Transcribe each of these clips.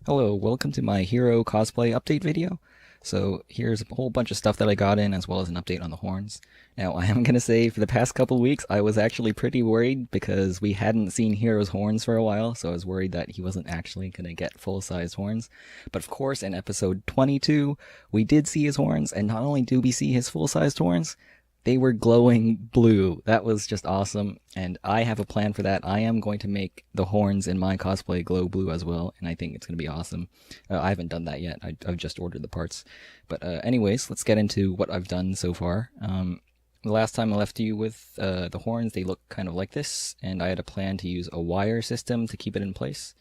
Hello, welcome to my Hiro Cosplay update video. So here's a whole bunch of stuff that I got in, as well as an update on the horns. Now I am going to say for the past couple weeks I was actually pretty worried because we hadn't seen Hiro's horns for a while, so I was worried that he wasn't actually going to get full-sized horns. But of course in episode 22 we did see his horns, and not only do we see his full-sized horns, they were glowing blue. That was just awesome, and I have a plan for that. I am going to make the horns in my cosplay glow blue as well, and I think it's going to be awesome. I haven't done that yet. I've just ordered the parts. But anyways, let's get into what I've done so far. The last time I left you with the horns, they look kind of like this, and I had a plan to use a wire system to keep it in place.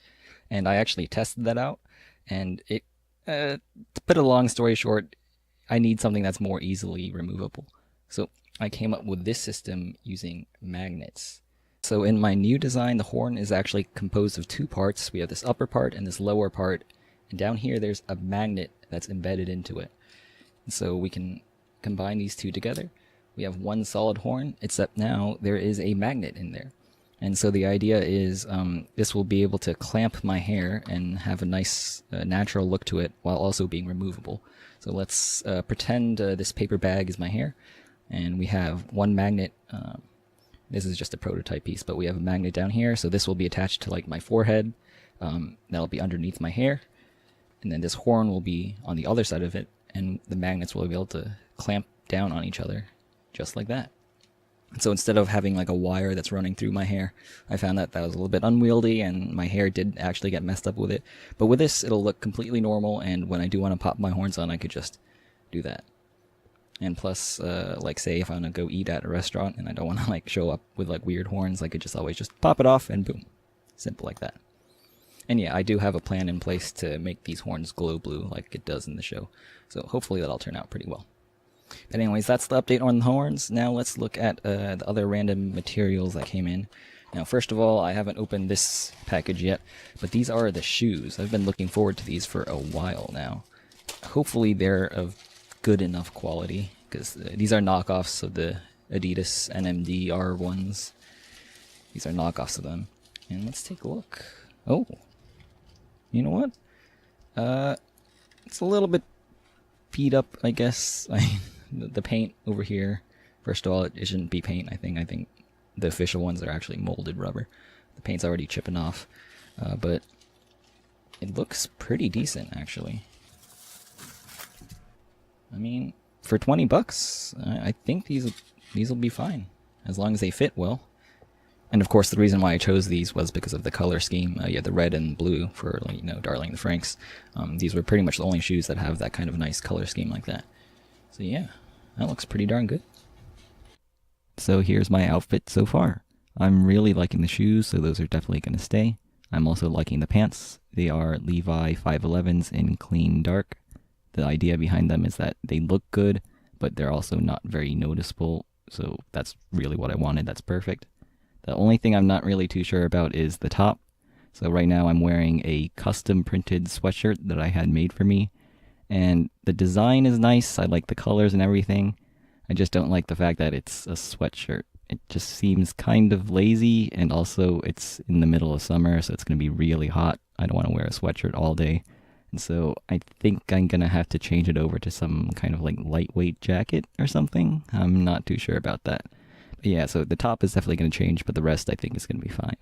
And I actually tested that out, and to put a long story short, I need something that's more easily removable. So I came up with this system using magnets. So in my new design, the horn is actually composed of two parts. We have this upper part and this lower part, and down here there's a magnet that's embedded into it. And so we can combine these two together. We have one solid horn, except now there is a magnet in there. And so the idea is this will be able to clamp my hair and have a nice natural look to it while also being removable. So let's pretend this paper bag is my hair. And we have one magnet. This is just a prototype piece, but we have a magnet down here, so this will be attached to like my forehead. That'll be underneath my hair, and then this horn will be on the other side of it, and the magnets will be able to clamp down on each other just like that. And so instead of having like a wire that's running through my hair, I found that was a little bit unwieldy, and my hair did actually get messed up with it. But with this, it'll look completely normal, and when I do want to pop my horns on, I could just do that. And plus, like say if I want to go eat at a restaurant and I don't want to like show up with like weird horns, I could just always just pop it off and boom. Simple like that. And yeah, I do have a plan in place to make these horns glow blue like it does in the show. So hopefully that'll turn out pretty well. But anyways, that's the update on the horns. Now let's look at the other random materials that came in. Now first of all, I haven't opened this package yet, but these are the shoes. I've been looking forward to these for a while now. Hopefully they're of good enough quality, because these are knockoffs of the Adidas NMD ones. These are knockoffs of them. And let's take a look. Oh, you know what? It's a little bit beat up, I guess. The paint over here, first of all, it shouldn't be paint. I think the official ones are actually molded rubber. The paint's already chipping off, but it looks pretty decent actually. I mean, for 20 bucks, I think these will be fine, as long as they fit well. And of course, the reason why I chose these was because of the color scheme. Yeah, the red and blue for, like, darling the Franxx. These were pretty much the only shoes that have that kind of nice color scheme like that. So yeah, that looks pretty darn good. So here's my outfit so far. I'm really liking the shoes, so those are definitely going to stay. I'm also liking the pants. They are Levi 511s in clean dark. The idea behind them is that they look good, but they're also not very noticeable, so that's really what I wanted. That's perfect. The only thing I'm not really too sure about is the top. So right now I'm wearing a custom printed sweatshirt that I had made for me, and the design is nice. I like the colors and everything. I just don't like the fact that it's a sweatshirt. It just seems kind of lazy, and also it's in the middle of summer, so it's going to be really hot. I don't want to wear a sweatshirt all day. And so I think I'm going to have to change it over to some kind of like lightweight jacket or something. I'm not too sure about that. But yeah, so the top is definitely going to change, but the rest I think is going to be fine.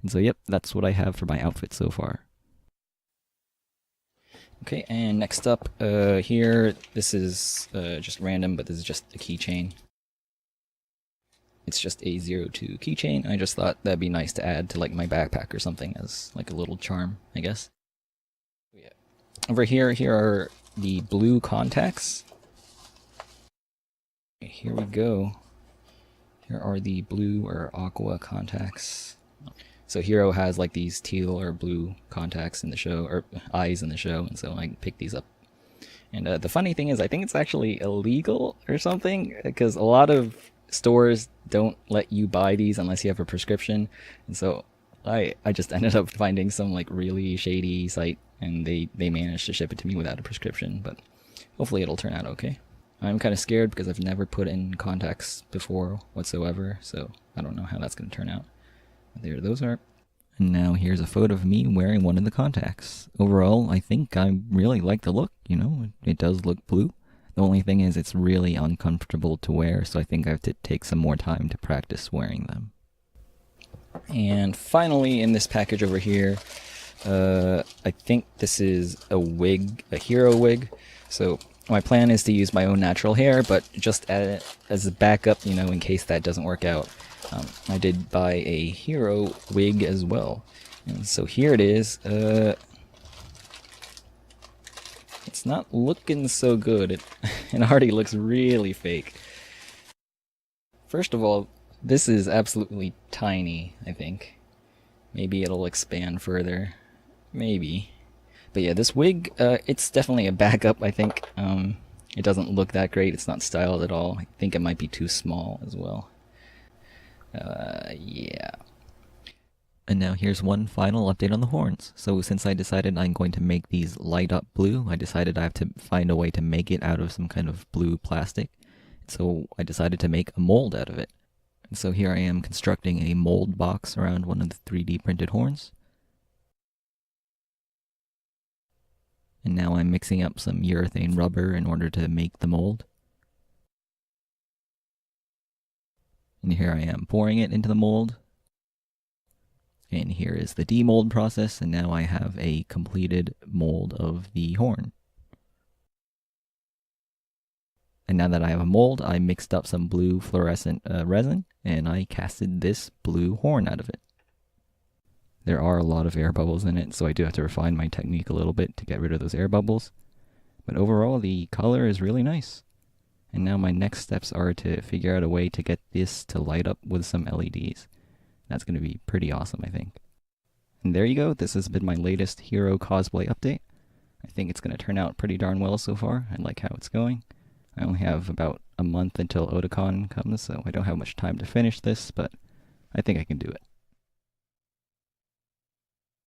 And so yep, that's what I have for my outfit so far. Okay, and next up here, this is just random, but this is just a keychain. It's just a 02 keychain. I just thought that'd be nice to add to like my backpack or something as like a little charm, I guess. Yeah. Over here are the blue contacts. Here we go. Here are the blue or aqua contacts. So Hiro has like these teal or blue contacts in the show, or eyes in the show, and so I picked these up. And the funny thing is, I think it's actually illegal or something, because a lot of stores don't let you buy these unless you have a prescription. And so I just ended up finding some like really shady site, and they managed to ship it to me without a prescription, but hopefully it'll turn out okay. I'm kind of scared because I've never put in contacts before whatsoever, so I don't know how that's going to turn out. There those are. And now here's a photo of me wearing one of the contacts. Overall, I think I really like the look, you know, it does look blue. The only thing is it's really uncomfortable to wear, so I think I have to take some more time to practice wearing them. And finally, in this package over here, I think this is a wig, a Hiro wig. So my plan is to use my own natural hair, but just as a backup, you know, in case that doesn't work out, I did buy a Hiro wig as well. And so here it is. It's not looking so good. It already looks really fake. First of all, this is absolutely tiny, I think. Maybe it'll expand further. Maybe. But yeah, this wig, it's definitely a backup, I think. It doesn't look that great. It's not styled at all. I think it might be too small as well. Yeah. And now here's one final update on the horns. So since I decided I'm going to make these light up blue, I decided I have to find a way to make it out of some kind of blue plastic. So I decided to make a mold out of it. And so here I am constructing a mold box around one of the 3D printed horns. And now I'm mixing up some urethane rubber in order to make the mold. And here I am pouring it into the mold. And here is the demold process, and now I have a completed mold of the horn. And now that I have a mold, I mixed up some blue fluorescent resin, and I casted this blue horn out of it. There are a lot of air bubbles in it, so I do have to refine my technique a little bit to get rid of those air bubbles. But overall, the color is really nice. And now my next steps are to figure out a way to get this to light up with some LEDs. That's going to be pretty awesome, I think. And there you go. This has been my latest Hiro Cosplay update. I think it's going to turn out pretty darn well so far. I like how it's going. I only have about a month until Otakon comes, so I don't have much time to finish this, but I think I can do it.